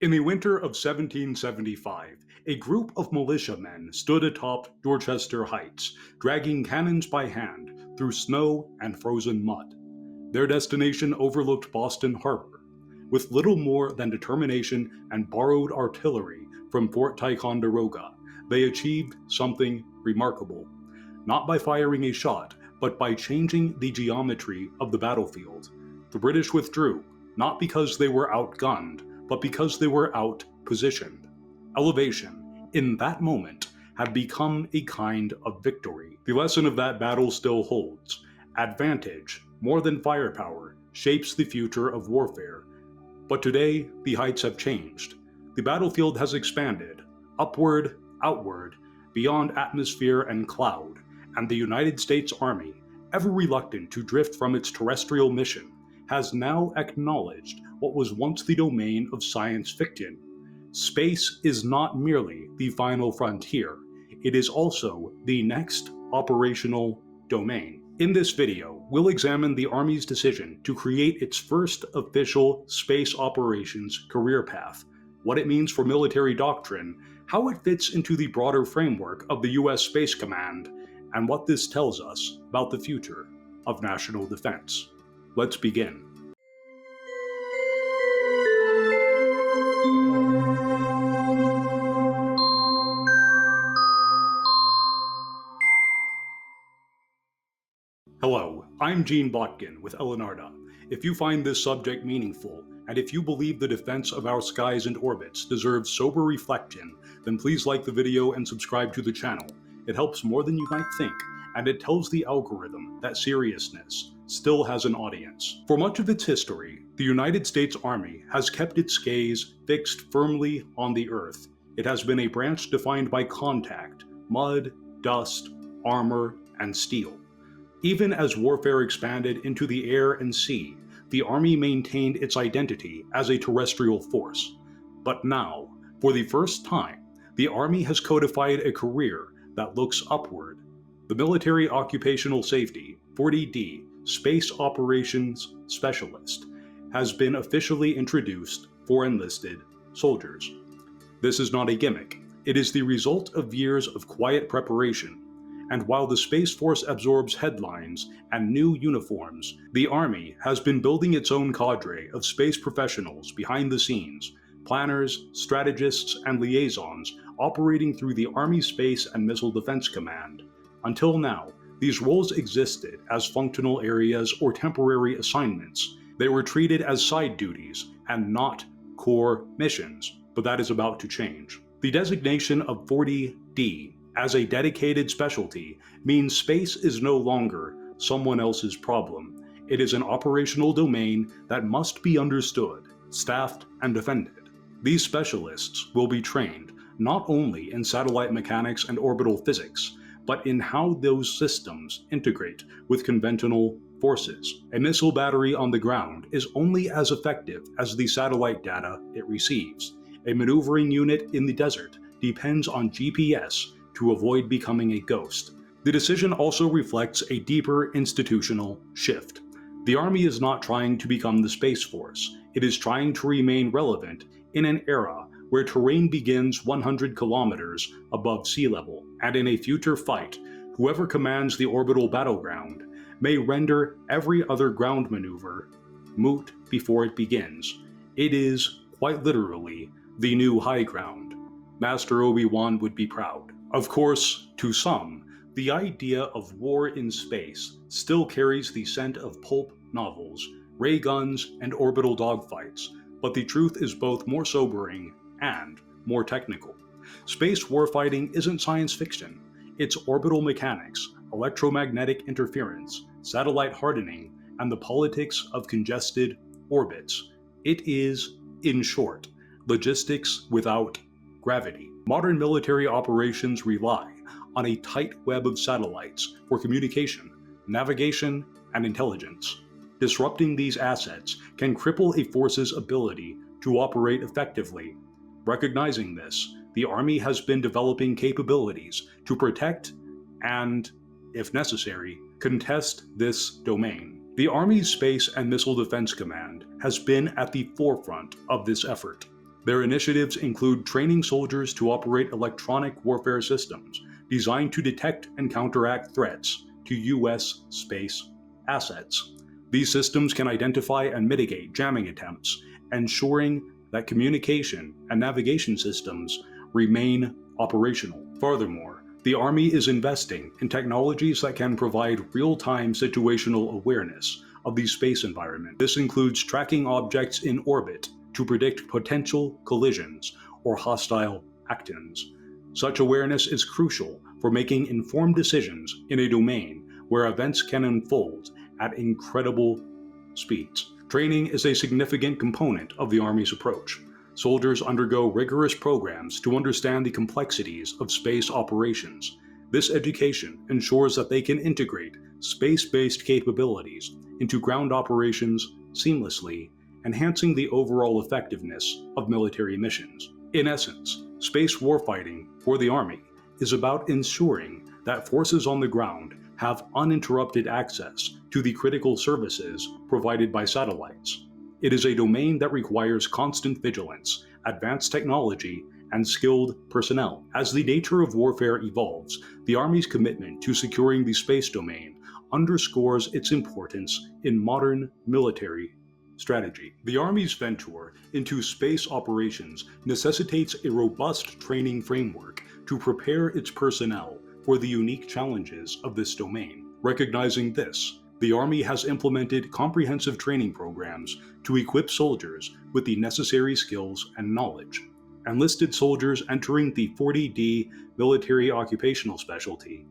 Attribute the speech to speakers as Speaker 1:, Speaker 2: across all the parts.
Speaker 1: In the winter of 1775, a group of militiamen stood atop Dorchester Heights, dragging cannons by hand through snow and frozen mud. Their destination overlooked Boston Harbor. With little more than determination and borrowed artillery from Fort Ticonderoga, they achieved something remarkable. Not by firing a shot, but by changing the geometry of the battlefield. The British withdrew, not because they were outgunned, but because they were out-positioned. Elevation, in that moment, had become a kind of victory. The lesson of that battle still holds. Advantage, more than firepower, shapes the future of warfare. But today, the heights have changed. The battlefield has expanded, upward, outward, beyond atmosphere and cloud, and the United States Army, ever reluctant to drift from its terrestrial mission, has now acknowledged what was once the domain of science fiction. Space is not merely the final frontier, it is also the next operational domain. In this video, we'll examine the Army's decision to create its first official space operations career path, what it means for military doctrine, how it fits into the broader framework of the US Space Command, and what this tells us about the future of national defense. Let's begin. Hello, I'm Gene Botkin with Elenarda. If you find this subject meaningful, and if you believe the defense of our skies and orbits deserves sober reflection, then please like the video and subscribe to the channel. It helps more than you might think, and it tells the algorithm that seriousness still has an audience. For much of its history, the United States Army has kept its gaze fixed firmly on the Earth. It has been a branch defined by contact, mud, dust, armor, and steel. Even as warfare expanded into the air and sea, the Army maintained its identity as a terrestrial force. But now, for the first time, the Army has codified a career that looks upward. The Military Occupational Safety, 40D, Space Operations Specialist, has been officially introduced for enlisted soldiers. This is not a gimmick. It is the result of years of quiet preparation. And while the Space Force absorbs headlines and new uniforms, the Army has been building its own cadre of space professionals behind the scenes, planners, strategists, and liaisons operating through the Army Space and Missile Defense Command. Until now, these roles existed as functional areas or temporary assignments. They were treated as side duties and not core missions, but that is about to change. The designation of 40D as a dedicated specialty means space is no longer someone else's problem. It is an operational domain that must be understood, staffed, and defended. These specialists will be trained not only in satellite mechanics and orbital physics, but in how those systems integrate with conventional forces. A missile battery on the ground is only as effective as the satellite data it receives. A maneuvering unit in the desert depends on GPS to avoid becoming a ghost. The decision also reflects a deeper institutional shift. The Army is not trying to become the Space Force. It is trying to remain relevant in an era where terrain begins 100 kilometers above sea level, and in a future fight, whoever commands the orbital battleground may render every other ground maneuver moot before it begins. It is, quite literally, the new high ground. Master Obi-Wan would be proud. Of course, to some, the idea of war in space still carries the scent of pulp novels, ray guns, and orbital dogfights, but the truth is both more sobering and more technical. Space warfighting isn't science fiction. It's orbital mechanics, electromagnetic interference, satellite hardening, and the politics of congested orbits. It is, in short, logistics without gravity. Modern military operations rely on a tight web of satellites for communication, navigation, and intelligence. Disrupting these assets can cripple a force's ability to operate effectively. Recognizing this, the Army has been developing capabilities to protect and, if necessary, contest this domain. The Army's Space and Missile Defense Command has been at the forefront of this effort. Their initiatives include training soldiers to operate electronic warfare systems designed to detect and counteract threats to U.S. space assets. These systems can identify and mitigate jamming attempts, ensuring that communication and navigation systems remain operational. Furthermore, the Army is investing in technologies that can provide real-time situational awareness of the space environment. This includes tracking objects in orbit to predict potential collisions or hostile actions. Such awareness is crucial for making informed decisions in a domain where events can unfold at incredible speeds. Training is a significant component of the Army's approach. Soldiers undergo rigorous programs to understand the complexities of space operations. This education ensures that they can integrate space-based capabilities into ground operations seamlessly, enhancing the overall effectiveness of military missions. In essence, space warfighting for the Army is about ensuring that forces on the ground have uninterrupted access to the critical services provided by satellites. It is a domain that requires constant vigilance, advanced technology, and skilled personnel. As the nature of warfare evolves, the Army's commitment to securing the space domain underscores its importance in modern military strategy. The Army's venture into space operations necessitates a robust training framework to prepare its personnel for the unique challenges of this domain. Recognizing this, the Army has implemented comprehensive training programs to equip soldiers with the necessary skills and knowledge. Enlisted soldiers entering the 40D Military Occupational Specialty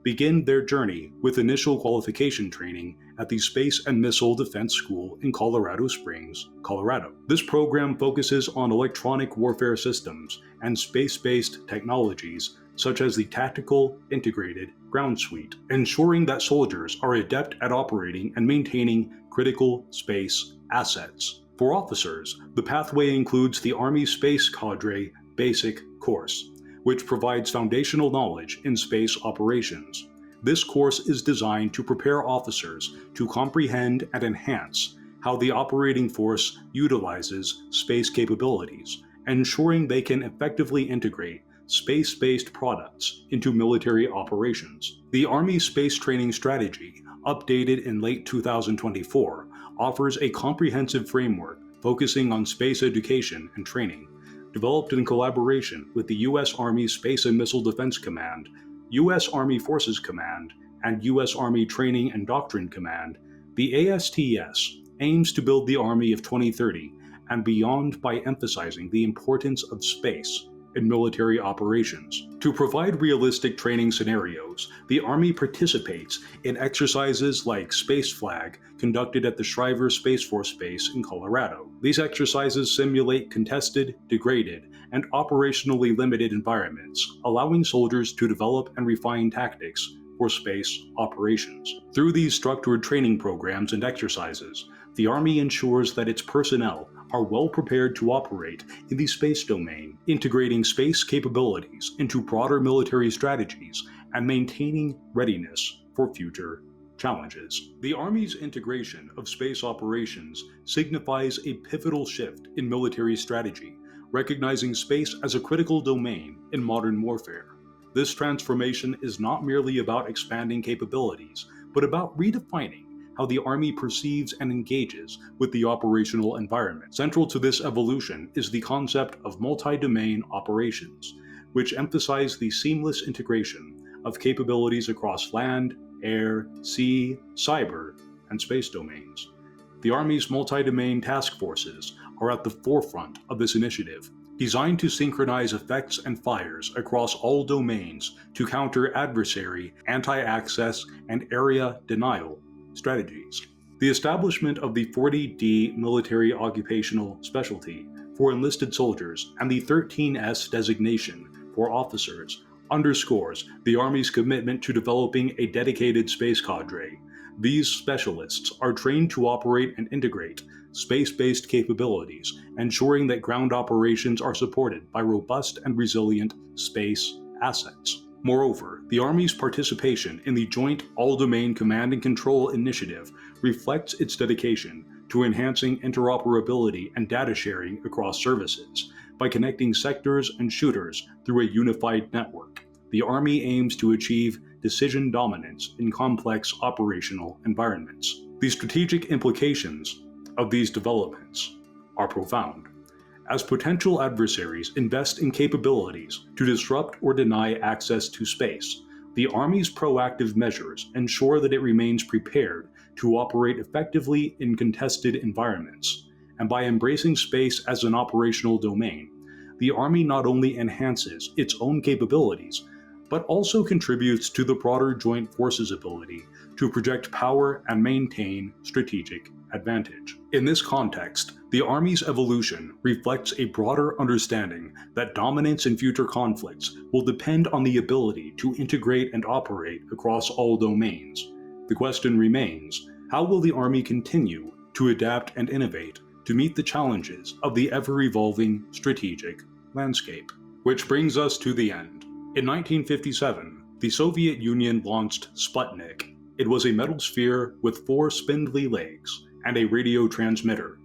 Speaker 1: begin their journey with initial qualification training at the Space and Missile Defense School in Colorado Springs, Colorado. This program focuses on electronic warfare systems and space-based technologies such as the Tactical Integrated Ground Suite, ensuring that soldiers are adept at operating and maintaining critical space assets. For officers, the pathway includes the Army Space Cadre Basic Course, which provides foundational knowledge in space operations. This course is designed to prepare officers to comprehend and enhance how the operating force utilizes space capabilities, ensuring they can effectively integrate space-based products into military operations. The Army Space Training Strategy, updated in late 2024, offers a comprehensive framework focusing on space education and training. Developed in collaboration with the U.S. Army Space and Missile Defense Command, U.S. Army Forces Command, and U.S. Army Training and Doctrine Command, the ASTS aims to build the Army of 2030 and beyond by emphasizing the importance of space in military operations. To provide realistic training scenarios, the Army participates in exercises like Space Flag, conducted at the Schriever Space Force Base in Colorado. These exercises simulate contested, degraded, and operationally limited environments, allowing soldiers to develop and refine tactics for space operations. Through these structured training programs and exercises, the Army ensures that its personnel are well prepared to operate in the space domain, integrating space capabilities into broader military strategies and maintaining readiness for future challenges. The Army's integration of space operations signifies a pivotal shift in military strategy, recognizing space as a critical domain in modern warfare. This transformation is not merely about expanding capabilities, but about redefining how the Army perceives and engages with the operational environment. Central to this evolution is the concept of multi-domain operations, which emphasize the seamless integration of capabilities across land, air, sea, cyber, and space domains. The Army's multi-domain task forces are at the forefront of this initiative, designed to synchronize effects and fires across all domains to counter adversary, anti-access, and area denial strategies. The establishment of the 40D Military Occupational Specialty for enlisted soldiers and the 13S designation for officers underscores the Army's commitment to developing a dedicated space cadre. These specialists are trained to operate and integrate space-based capabilities, ensuring that ground operations are supported by robust and resilient space assets. Moreover, the Army's participation in the Joint All-Domain Command and Control Initiative reflects its dedication to enhancing interoperability and data sharing across services by connecting sectors and shooters through a unified network. The Army aims to achieve decision dominance in complex operational environments. The strategic implications of these developments are profound. As potential adversaries invest in capabilities to disrupt or deny access to space, the Army's proactive measures ensure that it remains prepared to operate effectively in contested environments. And by embracing space as an operational domain, the Army not only enhances its own capabilities, but also contributes to the broader joint forces' ability to project power and maintain strategic advantage. In this context, the Army's evolution reflects a broader understanding that dominance in future conflicts will depend on the ability to integrate and operate across all domains. The question remains, how will the Army continue to adapt and innovate to meet the challenges of the ever-evolving strategic landscape? Which brings us to the end. In 1957, the Soviet Union launched Sputnik. It was a metal sphere with 4 spindly legs and a radio transmitter.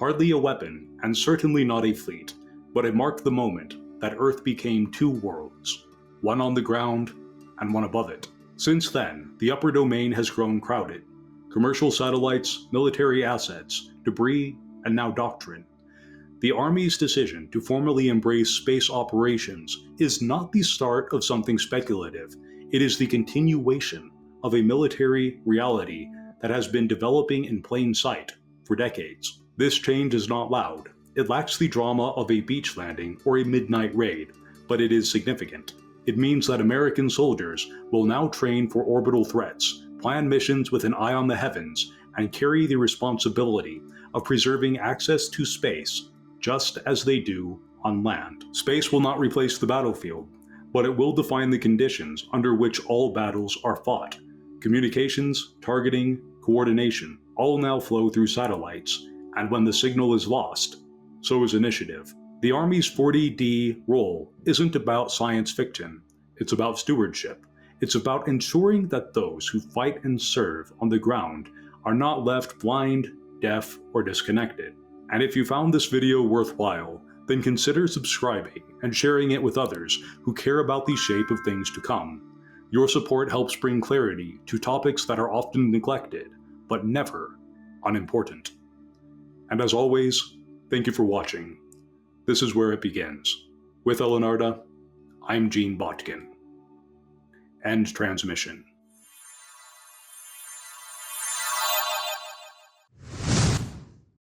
Speaker 1: Hardly a weapon, and certainly not a fleet, but it marked the moment that Earth became 2 worlds, one on the ground and one above it. Since then, the upper domain has grown crowded. Commercial satellites, military assets, debris, and now doctrine. The Army's decision to formally embrace space operations is not the start of something speculative. It is the continuation of a military reality that has been developing in plain sight for decades. This change is not loud. It lacks the drama of a beach landing or a midnight raid, but it is significant. It means that American soldiers will now train for orbital threats, plan missions with an eye on the heavens, and carry the responsibility of preserving access to space just as they do on land. Space will not replace the battlefield, but it will define the conditions under which all battles are fought. Communications, targeting, coordination all now flow through satellites, and when the signal is lost, so is initiative. The Army's 40D role isn't about science fiction, it's about stewardship. It's about ensuring that those who fight and serve on the ground are not left blind, deaf, or disconnected. And if you found this video worthwhile, then consider subscribing and sharing it with others who care about the shape of things to come. Your support helps bring clarity to topics that are often neglected, but never unimportant. And as always, thank you for watching. This is where it begins. With Elenarda, I'm Gene Botkin. End transmission.